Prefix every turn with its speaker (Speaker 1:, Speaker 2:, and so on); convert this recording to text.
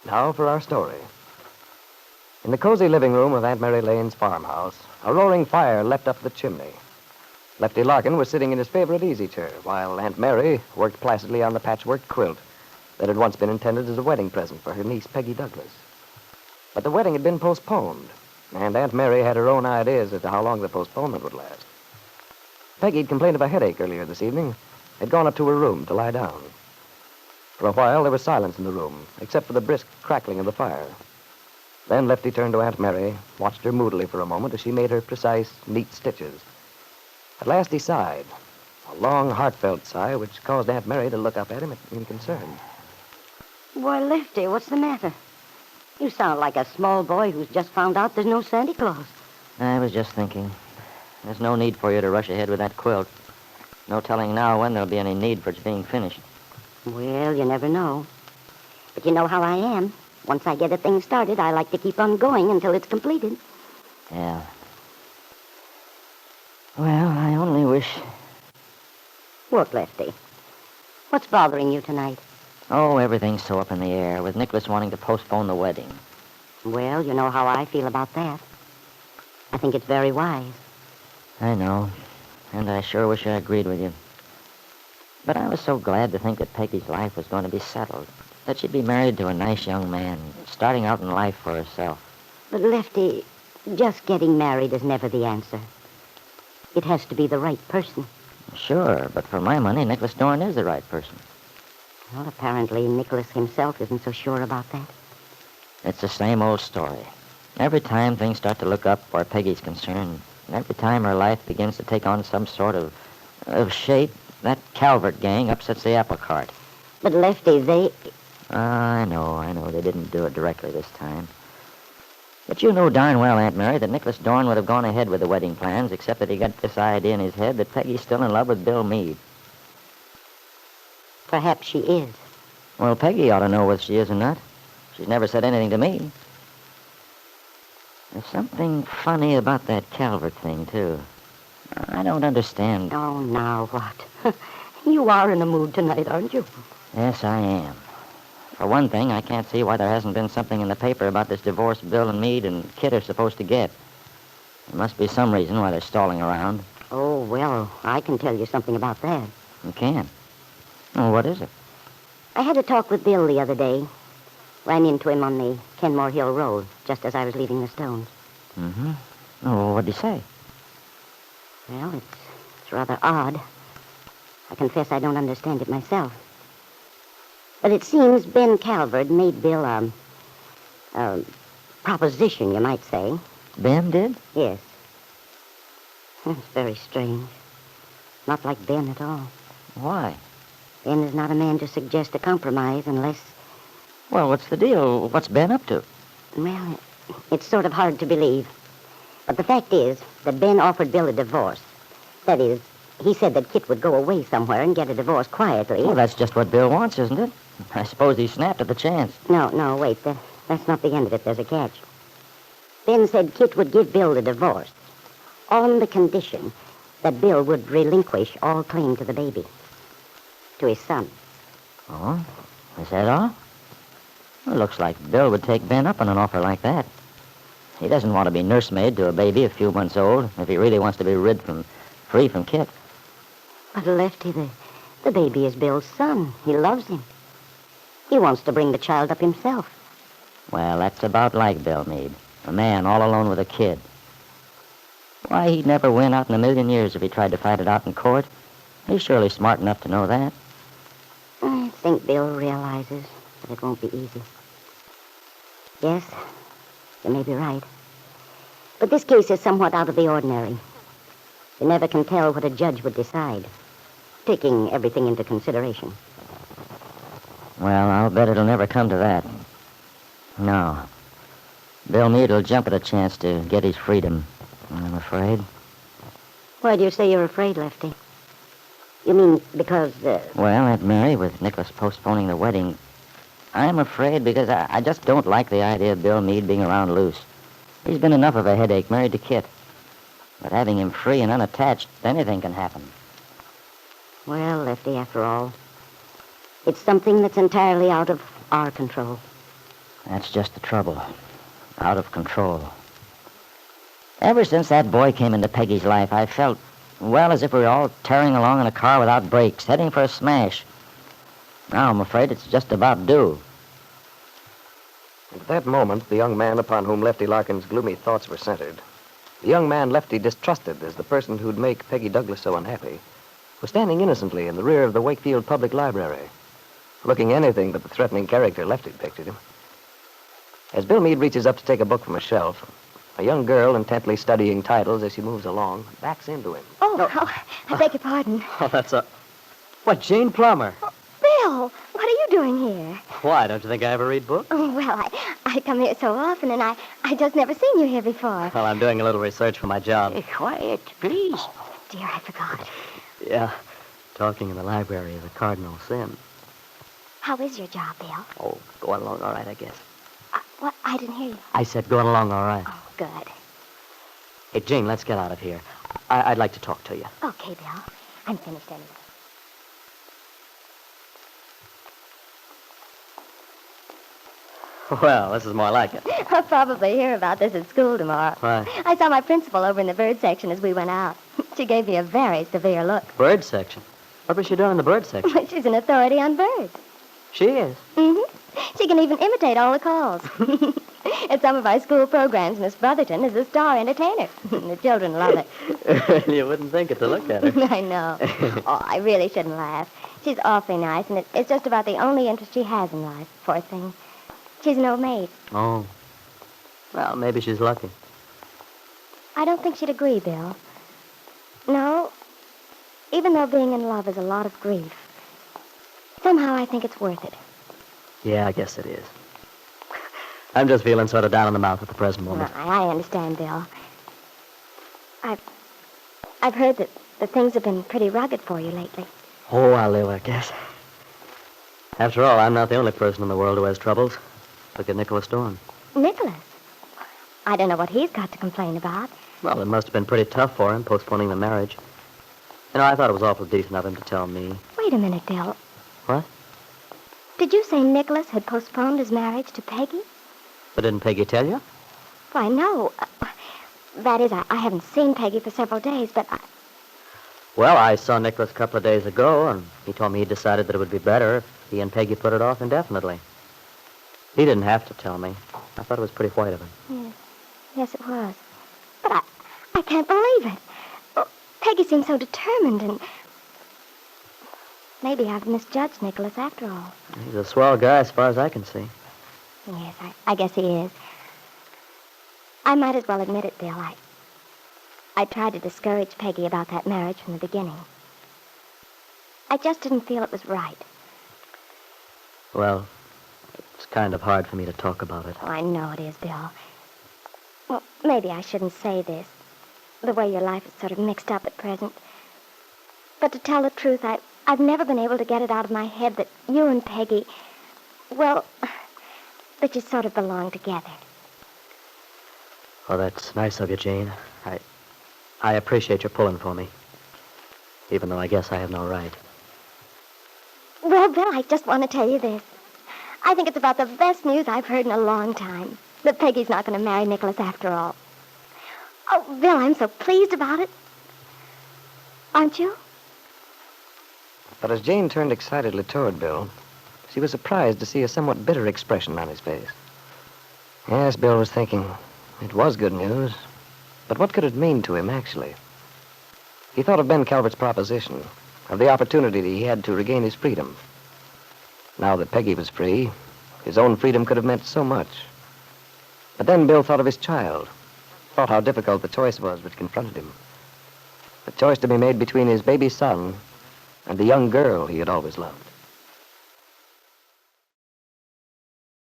Speaker 1: Now for our story. In the cozy living room of Aunt Mary Lane's farmhouse, a roaring fire leapt up the chimney. Lefty Larkin was sitting in his favorite easy chair, while Aunt Mary worked placidly on the patchwork quilt that had once been intended as a wedding present for her niece, Peggy Douglas. But the wedding had been postponed, and Aunt Mary had her own ideas as to how long the postponement would last. Peggy had complained of a headache earlier this evening, had gone up to her room to lie down. For a while, there was silence in the room, except for the brisk crackling of the fire. Then Lefty turned to Aunt Mary, watched her moodily for a moment as she made her precise, neat stitches. At last he sighed, a long, heartfelt sigh which caused Aunt Mary to look up at him in concern.
Speaker 2: Why, Lefty, what's the matter? You sound like a small boy who's just found out there's no Santa Claus.
Speaker 3: I was just thinking. There's no need for you to rush ahead with that quilt. No telling now when there'll be any need for its being finished.
Speaker 2: Well, you never know. But you know how I am. Once I get a thing started, I like to keep on going until it's completed.
Speaker 3: Yeah. Well, I only wish...
Speaker 2: Look, Lefty, what's bothering you tonight?
Speaker 3: Oh, everything's so up in the air, with Nicholas wanting to postpone the wedding.
Speaker 2: Well, you know how I feel about that. I think it's very wise.
Speaker 3: I know, and I sure wish I agreed with you. But I was so glad to think that Peggy's life was going to be settled, that she'd be married to a nice young man, starting out in life for herself.
Speaker 2: But, Lefty, just getting married is never the answer. It has to be the right person.
Speaker 3: Sure, but for my money, Nicholas Dorn is the right person.
Speaker 2: Well, apparently Nicholas himself isn't so sure about that.
Speaker 3: It's the same old story. Every time things start to look up where Peggy's concerned, and every time her life begins to take on some sort of shape, that Calvert gang upsets the apple cart.
Speaker 2: But, Lefty, they...
Speaker 3: I know. They didn't do it directly this time. But you know darn well, Aunt Mary, that Nicholas Dorn would have gone ahead with the wedding plans, except that he got this idea in his head that Peggy's still in love with Bill Meade.
Speaker 2: Perhaps she is.
Speaker 3: Well, Peggy ought to know whether she is or not. She's never said anything to me. There's something funny about that Calvert thing, too. I don't understand.
Speaker 2: Oh, now what? You are in the mood tonight, aren't you?
Speaker 3: Yes, I am. For one thing, I can't see why there hasn't been something in the paper about this divorce Bill and Meade and Kit are supposed to get. There must be some reason why they're stalling around.
Speaker 2: Oh, well, I can tell you something about that.
Speaker 3: You can? Oh, what is it?
Speaker 2: I had a talk with Bill the other day. Ran into him on the Kenmore Hill Road, just as I was leaving the Stones.
Speaker 3: Mm-hmm. Oh, what'd he say?
Speaker 2: Well, it's rather odd. I confess I don't understand it myself. But it seems Ben Calvert made Bill a proposition, you might say.
Speaker 3: Ben did?
Speaker 2: Yes. It's very strange. Not like Ben at all.
Speaker 3: Why?
Speaker 2: Ben is not a man to suggest a compromise unless...
Speaker 3: Well, what's the deal? What's Ben up to?
Speaker 2: Well, it's sort of hard to believe. But the fact is that Ben offered Bill a divorce. That is, he said that Kit would go away somewhere and get a divorce quietly.
Speaker 3: Well, that's just what Bill wants, isn't it? I suppose he snapped at the chance.
Speaker 2: No, wait. That's not the end of it. There's a catch. Ben said Kit would give Bill the divorce on the condition that Bill would relinquish all claim to the baby, to his son.
Speaker 3: Oh? Is that all? Well, looks like Bill would take Ben up on an offer like that. He doesn't want to be nursemaid to a baby a few months old if he really wants to be free from Kit.
Speaker 2: But, Lefty, the baby is Bill's son. He loves him. He wants to bring the child up himself.
Speaker 3: Well, that's about like Bill Meade. A man all alone with a kid. Why, he'd never win out in a million years if he tried to fight it out in court. He's surely smart enough to know that.
Speaker 2: I think Bill realizes that it won't be easy. Yes, you may be right. But this case is somewhat out of the ordinary. You never can tell what a judge would decide, taking everything into consideration.
Speaker 3: Well, I'll bet it'll never come to that. No. Bill Meade will jump at a chance to get his freedom, I'm afraid.
Speaker 2: Why do you say you're afraid, Lefty? You mean because...
Speaker 3: Well, Aunt Mary, with Nicholas postponing the wedding, I'm afraid because I just don't like the idea of Bill Meade being around loose. He's been enough of a headache married to Kit. But having him free and unattached, anything can happen.
Speaker 2: Well, Lefty, after all, it's something that's entirely out of our control.
Speaker 3: That's just the trouble. Out of control. Ever since that boy came into Peggy's life, I felt, well, as if we were all tearing along in a car without brakes, heading for a smash. Now I'm afraid it's just about due.
Speaker 1: At that moment, the young man upon whom Lefty Larkin's gloomy thoughts were centered, the young man Lefty distrusted as the person who'd make Peggy Douglas so unhappy, was standing innocently in the rear of the Wakefield Public Library, looking anything but the threatening character Lefty pictured him. As Bill Meade reaches up to take a book from a shelf, a young girl, intently studying titles as she moves along, backs into him.
Speaker 2: I beg your pardon.
Speaker 4: Oh, that's a... What, Jane Plummer?
Speaker 2: Bill, what are you doing here?
Speaker 4: Why, don't you think I ever read books?
Speaker 2: Oh, well, I come here so often, and I just never seen you here before.
Speaker 4: Well, I'm doing a little research for my job.
Speaker 3: Quiet, please.
Speaker 2: Dear, I forgot.
Speaker 4: Yeah, talking in the library is a cardinal sin.
Speaker 2: How is your job, Bill?
Speaker 4: Oh, going along all right, I guess.
Speaker 2: What? I didn't hear you.
Speaker 4: I said going along all right.
Speaker 2: Oh, good.
Speaker 4: Hey, Jane, let's get out of here. I'd like to talk to you.
Speaker 2: Okay, Bill. I'm finished anyway.
Speaker 4: Well, this is more like it.
Speaker 2: I'll probably hear about this at school tomorrow.
Speaker 4: Why?
Speaker 2: I saw my principal over in the bird section as we went out. She gave me a very severe look.
Speaker 4: Bird section? What was she doing in the bird section?
Speaker 2: She's an authority on birds.
Speaker 4: She is.
Speaker 2: Mm-hmm. She can even imitate all the calls. At some of our school programs, Miss Brotherton is a star entertainer. The children love it.
Speaker 4: You wouldn't think it to look at her.
Speaker 2: I know. Oh, I really shouldn't laugh. She's awfully nice, and it's just about the only interest she has in life, poor thing. She's an old maid.
Speaker 4: Oh. Well, maybe she's lucky.
Speaker 2: I don't think she'd agree, Bill. No. Even though being in love is a lot of grief, somehow I think it's worth it.
Speaker 4: Yeah, I guess it is. I'm just feeling sort of down in the mouth at the present moment.
Speaker 2: I understand, Bill. I've heard that things have been pretty rugged for you lately.
Speaker 4: Oh, I'll live, I guess. After all, I'm not the only person in the world who has troubles. Look at Nicholas Dorn.
Speaker 2: Nicholas? I don't know what he's got to complain about.
Speaker 4: Well, it must have been pretty tough for him, postponing the marriage. You know, I thought it was awful decent of him to tell me.
Speaker 2: Wait a minute, Bill.
Speaker 4: What?
Speaker 2: Did you say Nicholas had postponed his marriage to Peggy?
Speaker 4: But didn't Peggy tell you?
Speaker 2: Why, no. That is, I haven't seen Peggy for several days, but
Speaker 4: Well, I saw Nicholas a couple of days ago, and he told me he decided that it would be better if he and Peggy put it off indefinitely. He didn't have to tell me. I thought it was pretty white of him.
Speaker 2: Yes, it was. But I can't believe it. Oh, Peggy seems so determined, and maybe I've misjudged Nicholas after all.
Speaker 4: He's a swell guy as far as I can see.
Speaker 2: Yes, I guess he is. I might as well admit it, Bill. I tried to discourage Peggy about that marriage from the beginning. I just didn't feel it was right.
Speaker 4: Well, it's kind of hard for me to talk about it.
Speaker 2: Oh, I know it is, Bill. Well, maybe I shouldn't say this, the way your life is sort of mixed up at present. But to tell the truth, I've never been able to get it out of my head that you and Peggy, well, that you sort of belong together.
Speaker 4: Oh, that's nice of you, Jane. I appreciate your pulling for me, even though I guess I have no right.
Speaker 2: Well, Bill, I just want to tell you this. I think it's about the best news I've heard in a long time, that Peggy's not going to marry Nicholas after all. Oh, Bill, I'm so pleased about it. Aren't you?
Speaker 1: But as Jane turned excitedly toward Bill, she was surprised to see a somewhat bitter expression on his face. Yes, Bill was thinking, it was good news, but what could it mean to him, actually? He thought of Ben Calvert's proposition, of the opportunity that he had to regain his freedom. Now that Peggy was free, his own freedom could have meant so much. But then Bill thought of his child, thought how difficult the choice was which confronted him. The choice to be made between his baby son and the young girl he had always loved.